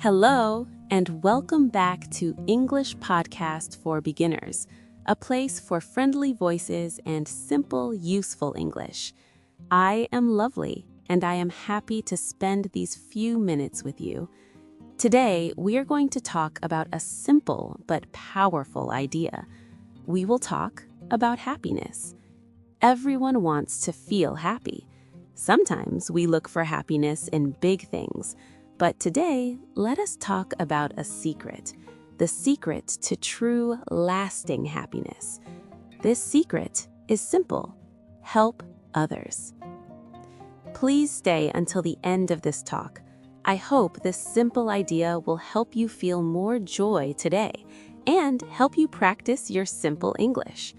Hello, and welcome back to English Podcast for Beginners, a place for friendly voices and simple, useful English. I am Lovely, and I am happy to spend these few minutes with you. Today, we are going to talk about a simple but powerful idea. We will talk about happiness. Everyone wants to feel happy. Sometimes we look for happiness in big things. But today, let us talk about a secret, the secret to true, lasting happiness. This secret is simple: help others. Please stay until the end of this talk. I hope this simple idea will help you feel more joy today and help you practice your simple English.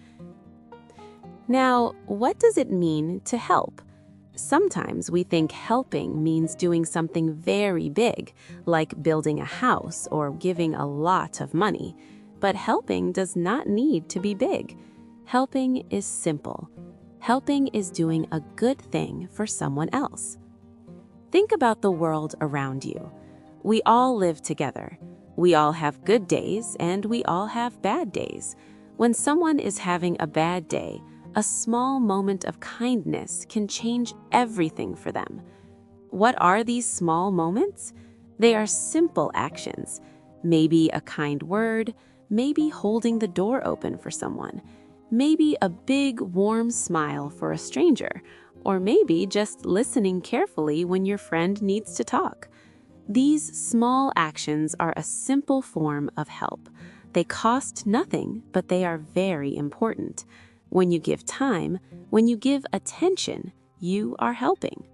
Now, what does it mean to help? Sometimes we think helping means doing something very big, like building a house or giving a lot of money. But helping does not need to be big. Helping is simple. Helping is doing a good thing for someone else. Think about the world around you. We all live together. We all have good days and we all have bad days. When someone is having a bad day, a small moment of kindness can change everything for them. What are these small moments? They are simple actions. Maybe a kind word, maybe holding the door open for someone, maybe a big warm smile for a stranger, or maybe just listening carefully when your friend needs to talk. These small actions are a simple form of help. They cost nothing, but they are very important. When you give time, when you give attention, you are helping.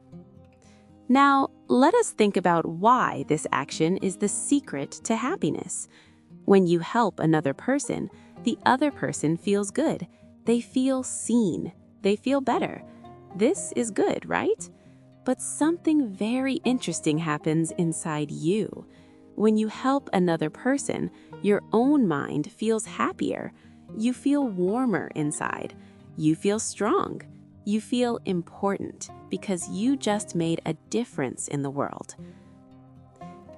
Now, let us think about why this action is the secret to happiness. When you help another person, the other person feels good. They feel seen. They feel better. This is good, right? But something very interesting happens inside you. When you help another person, your own mind feels happier. You feel warmer inside. You feel strong. You feel important because you just made a difference in the world.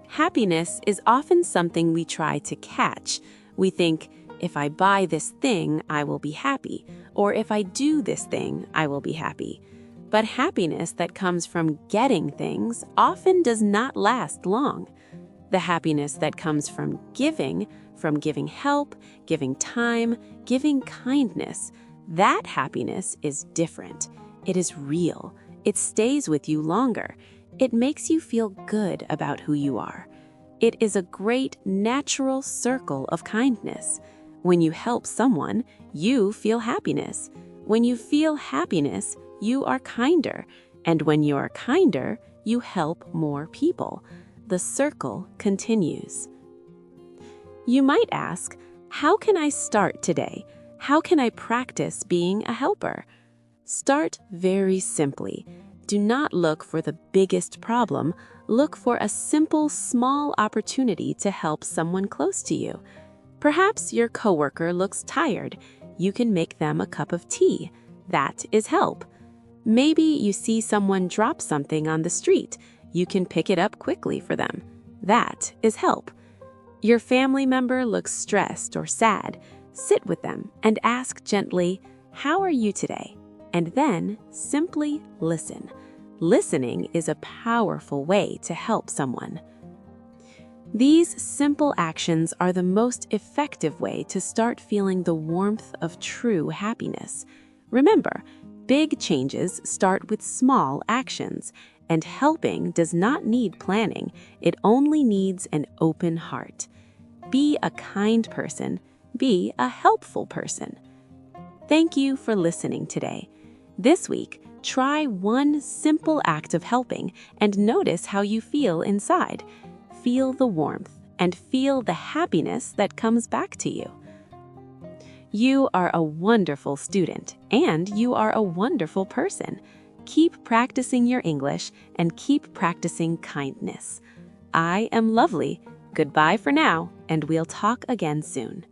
Happiness is often something we try to catch. We think, if I buy this thing, I will be happy, or if I do this thing, I will be happy. But happiness that comes from getting things often does not last long. The happiness that comes from giving help, giving time, giving kindness, that happiness is different. It is real. It stays with you longer. It makes you feel good about who you are. It is a great natural circle of kindness. When you help someone, you feel happiness. When you feel happiness, you are kinder. And when you are kinder, you help more people. The circle continues. You might ask, how can I start today? How can I practice being a helper? Start very simply. Do not look for the biggest problem. Look for a simple, small opportunity to help someone close to you. Perhaps your coworker looks tired. You can make them a cup of tea. That is help. Maybe you see someone drop something on the street. You can pick it up quickly for them. That is help. Your family member looks stressed or sad. Sit with them and ask gently, "How are you today?" And then simply listen. Listening is a powerful way to help someone. These simple actions are the most effective way to start feeling the warmth of true happiness. Remember, big changes start with small actions. And helping does not need planning. It only needs an open heart. Be a kind person. Be a helpful person. Thank you for listening today. This week, try one simple act of helping and notice how you feel inside. Feel the warmth and feel the happiness that comes back to you. You are a wonderful student and you are a wonderful person. Keep practicing your English and keep practicing kindness. I am Lovely. Goodbye for now, and we'll talk again soon.